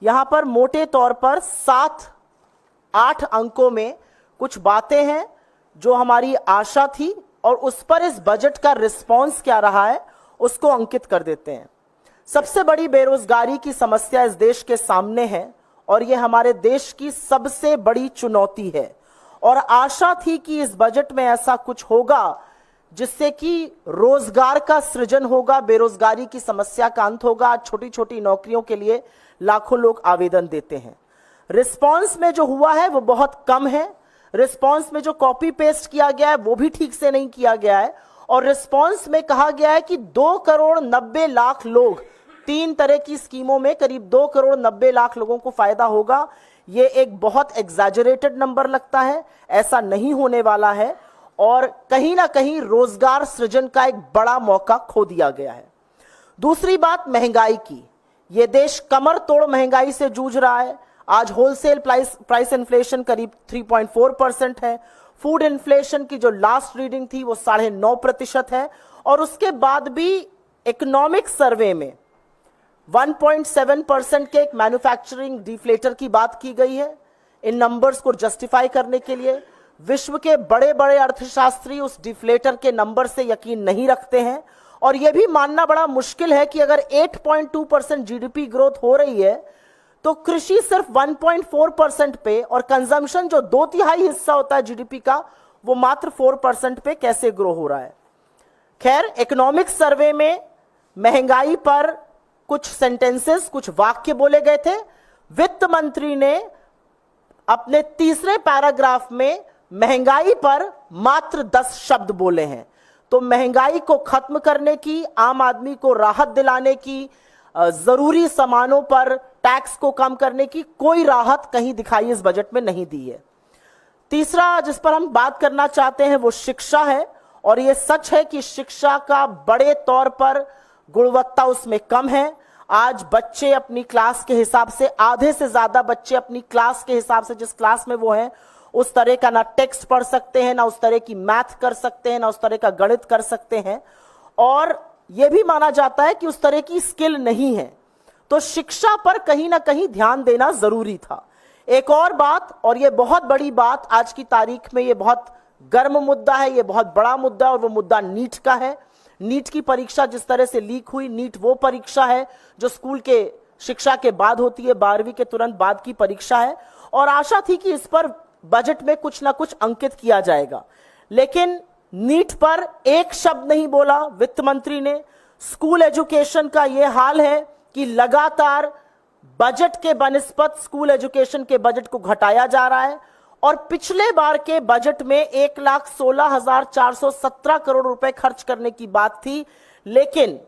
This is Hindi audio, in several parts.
यहां पर मोटे तौर पर 7-8 अंकों में कुछ बातें हैं जो हमारी आशा थी और उस पर इस बजट का रिस्पॉन्स क्या रहा है उसको अंकित कर देते हैं। सबसे बड़ी बेरोजगारी की समस्या इस देश के सामने है और यह हमारे देश की सबसे बड़ी चुनौती है और आशा थी कि इस बजट में ऐसा कुछ होगा जिससे कि रोजगार का सृजन होगा, बेरोजगारी की समस्या का अंत होगा। छोटी छोटी नौकरियों के लिए लाखों लोग आवेदन देते हैं। रिस्पॉन्स में जो हुआ है वो बहुत कम है। रिस्पॉन्स में जो कॉपी पेस्ट किया गया है वो भी ठीक से नहीं किया गया है और रिस्पॉन्स में कहा गया है कि 2,90,00,000 लोग, 3 तरह की स्कीमों में करीब 2,90,00,000 लोगों को फायदा होगा। ये एक बहुत एग्जैजरेटेड नंबर लगता है, ऐसा नहीं होने वाला है और कहीं ना कहीं रोजगार सृजन का एक बड़ा मौका खो दिया गया है। दूसरी बात महंगाई की। यह देश कमर तोड़ महंगाई से जूझ रहा है। आज होलसेल प्राइस इन्फ्लेशन करीब 3.4% है। फूड इन्फ्लेशन की जो लास्ट रीडिंग थी वो 9.5% है और उसके बाद भी इकोनॉमिक सर्वे में 1.7% के एक मैन्युफैक्चरिंग डिफ्लेटर की बात की गई है। इन नंबर्स को जस्टिफाई करने के लिए विश्व के बड़े बड़े अर्थशास्त्री उस डिफ्लेटर के नंबर से यकीन नहीं रखते हैं और यह भी मानना बड़ा मुश्किल है कि अगर 8.2% जीडीपी ग्रोथ हो रही है तो कृषि सिर्फ 1.4% पे और कंजम्पशन जो 2/3 हिस्सा होता है जीडीपी का वो मात्र 4% पे कैसे ग्रो हो रहा है। खैर, इकोनॉमिक सर्वे में महंगाई पर कुछ सेंटेंसेस, कुछ वाक्य बोले गए थे। वित्त मंत्री ने अपने तीसरे पैराग्राफ में महंगाई पर मात्र 10 शब्द बोले हैं। तो महंगाई को खत्म करने की, आम आदमी को राहत दिलाने की, जरूरी सामानों पर टैक्स को कम करने की कोई राहत कहीं दिखाई इस बजट में नहीं दी है। तीसरा जिस पर हम बात करना चाहते हैं वो शिक्षा है और यह सच है कि शिक्षा का बड़े तौर पर गुणवत्ता उसमें कम है। आज बच्चे अपनी क्लास के हिसाब से, आधे से ज्यादा बच्चे अपनी क्लास के हिसाब से, जिस क्लास में वो हैं उस तरह का ना टेक्स्ट पढ़ सकते हैं, ना उस तरह की मैथ कर सकते हैं, ना उस तरह का गणित कर सकते हैं और यह भी माना जाता है कि उस तरह की स्किल नहीं है। तो शिक्षा पर कहीं ना कहीं ध्यान देना जरूरी था। एक और बात, और यह बहुत बड़ी बात, आज की तारीख में यह बहुत गर्म मुद्दा है, यह बहुत बड़ा मुद्दा है और वो मुद्दा नीट का है। नीट की परीक्षा जिस तरह से लीक हुई, नीट वो परीक्षा है जो स्कूल के शिक्षा के बाद होती है, 12वीं के तुरंत बाद की परीक्षा है और आशा थी कि इस पर बजट में कुछ ना कुछ अंकित किया जाएगा, लेकिन नीट पर एक शब्द नहीं बोला वित्त मंत्री ने। स्कूल एजुकेशन का यह हाल है कि लगातार बजट के बनिस्बत स्कूल एजुकेशन के बजट को घटाया जा रहा है और पिछले बार के बजट में 1,16,417 करोड़ रुपए खर्च करने की बात थी, लेकिन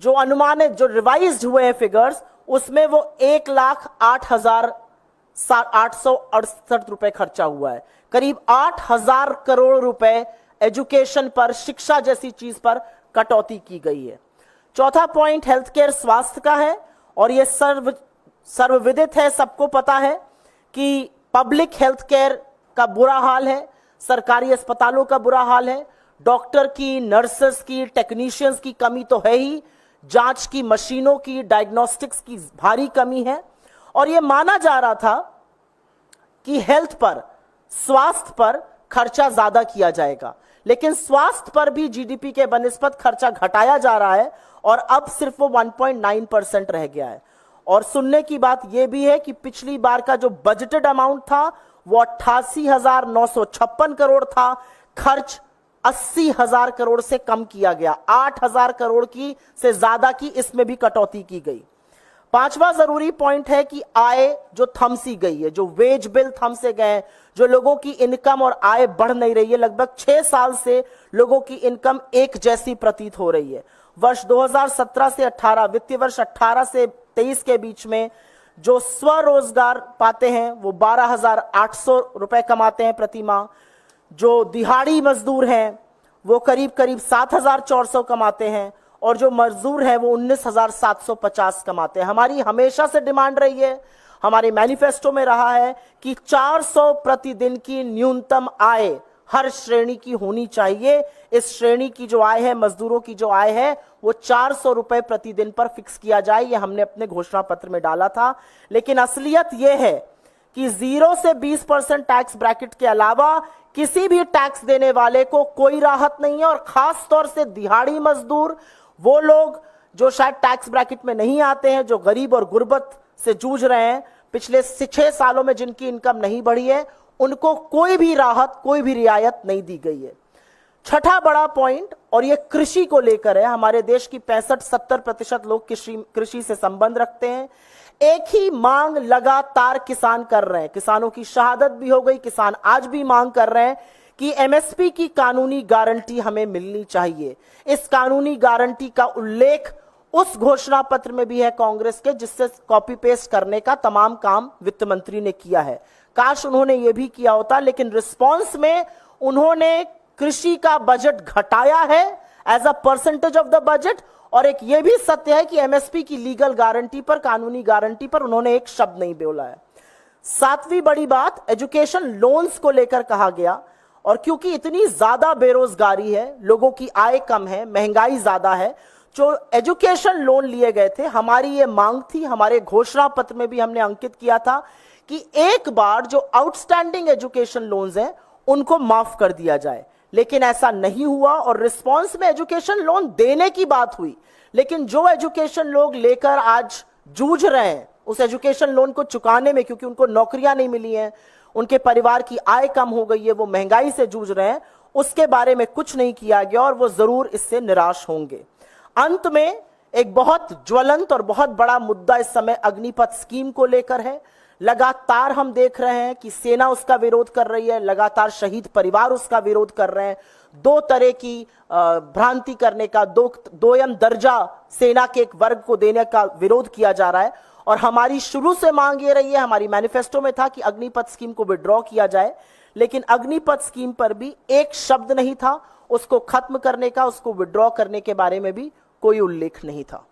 जो अनुमानित, जो रिवाइज्ड हुए हैं फिगर्स, उसमें वो 1,08,868 रुपए खर्चा हुआ है। करीब 8,000 करोड़ रुपए एजुकेशन पर, शिक्षा जैसी चीज पर कटौती की गई है। चौथा पॉइंट हेल्थ केयर, स्वास्थ्य का है और यह सर्वविदित है, सबको पता है कि पब्लिक हेल्थ केयर का बुरा हाल है, सरकारी अस्पतालों का बुरा हाल है। डॉक्टर की, नर्सेस की, टेक्नीशियंस की कमी तो है ही, जांच की मशीनों की, डायग्नोस्टिक्स की भारी कमी है और यह माना जा रहा था कि हेल्थ पर, स्वास्थ्य पर खर्चा ज्यादा किया जाएगा, लेकिन स्वास्थ्य पर भी जीडीपी के बनिस्बत खर्चा घटाया जा रहा है और अब सिर्फ वो 1.9% रह गया है। और सुनने की बात यह भी है कि पिछली बार का जो बजटेड अमाउंट था वो 88,956 करोड़ था, खर्च 80,000 करोड़ से कम किया गया, 8,000 करोड़ की से ज्यादा की इसमें भी कटौती की गई। पांचवा जरूरी पॉइंट है कि आय जो थमसी गई है, जो वेज बिल थमसे गए, जो लोगों की इनकम और आय बढ़ नहीं रही है। लगभग 6 साल से लोगों की इनकम एक जैसी प्रतीत हो रही है। वर्ष 2017 से 18, वित्तीय वर्ष 18 से 23 के बीच में जो स्वरोजगार पाते हैं वो 12,800 रुपए कमाते हैं प्रति माह। जो दिहाड़ी मजदूर हैं वो करीब करीब 7,400 कमाते हैं और जो मजदूर हैं वो 19,750 कमाते हैं। हमारी हमेशा से डिमांड रही है, हमारे मैनिफेस्टो में रहा है कि 400 प्रतिदिन की न्यूनतम आय हर श्रेणी की होनी चाहिए। इस श्रेणी की जो आय है, मजदूरों की जो आय है, वो 400 रुपए प्रतिदिन पर फिक्स किया जाए। ये हमने अपने घोषणा पत्र में डाला था। लेकिन असलियत ये है कि 0 से 20% टैक्स ब्रैकेट के अलावा किसी भी टैक्स देने वाले को कोई राहत नहीं है। और खास तौर से दिहाड़ी मजदूर, वो लोग जो शायद टैक्स ब्रैकेट में नहीं आते हैं, जो गरीब और गुर्बत से जूझ रहे हैं, पिछले 6 सालों में जिनकी इनकम नहीं बढ़ी है, उनको कोई भी राहत, कोई भी रियायत नहीं दी गई है। छठा बड़ा पॉइंट, और ये कृषि को लेकर है। हमारे देश की 65-70% लोग कृषि से संबंध रखते हैं। एक ही मांग लगातार किसान कर रहे हैं। किसानों की शहादत भी हो गई, किसान आज भी मांग कर रहे हैं कि एमएसपी की कानूनी गारंटी हमें मिलनी चाहिए। इस कानूनी गारंटी का उल्लेख उस घोषणा पत्र में भी है कांग्रेस के, जिससे कॉपी पेस्ट करने का तमाम काम वित्त मंत्री ने किया है। काश उन्होंने यह भी किया होता, लेकिन रिस्पांस में उन्होंने कृषि का बजट घटाया है as a percentage of the budget. और एक यह भी सत्य है कि एमएसपी की लीगल गारंटी पर, कानूनी गारंटी पर उन्होंने एक शब्द नहीं बोला है। सातवीं बड़ी बात, एजुकेशन लोन्स को लेकर कहा गया। और क्योंकि इतनी ज्यादा बेरोजगारी है, लोगों की आय कम है, महंगाई ज्यादा है, जो एजुकेशन लोन लिए गए थे, हमारी ये मांग थी, हमारे घोषणा पत्र में भी हमने अंकित किया था कि एक बार जो आउटस्टैंडिंग एजुकेशन लोन्स हैं उनको माफ कर दिया जाए। लेकिन ऐसा नहीं हुआ और रिस्पांस में एजुकेशन लोन देने की बात हुई, लेकिन जो एजुकेशन लोग लेकर आज जूझ रहे हैं उस एजुकेशन लोन को चुकाने में, क्योंकि उनको नौकरियां नहीं मिली हैं, उनके परिवार की आय कम हो गई है, वो महंगाई से जूझ रहे हैं, उसके बारे में कुछ नहीं किया गया और वो जरूर इससे निराश होंगे। अंत में एक बहुत ज्वलंत और बहुत बड़ा मुद्दा इस समय अग्निपथ स्कीम को लेकर है। लगातार हम देख रहे हैं कि सेना उसका विरोध कर रही है, लगातार शहीद परिवार उसका विरोध कर रहे हैं। दो तरह की भ्रांति करने का, दोयम दर्जा सेना के एक वर्ग को देने का विरोध किया जा रहा है। और हमारी शुरू से मांग ये रही है, हमारी मैनिफेस्टो में था कि अग्निपथ स्कीम को विड्रॉ किया जाए, लेकिन अग्निपथ स्कीम पर भी एक शब्द नहीं था उसको खत्म करने का, उसको विड्रॉ करने के बारे में भी कोई उल्लेख नहीं था।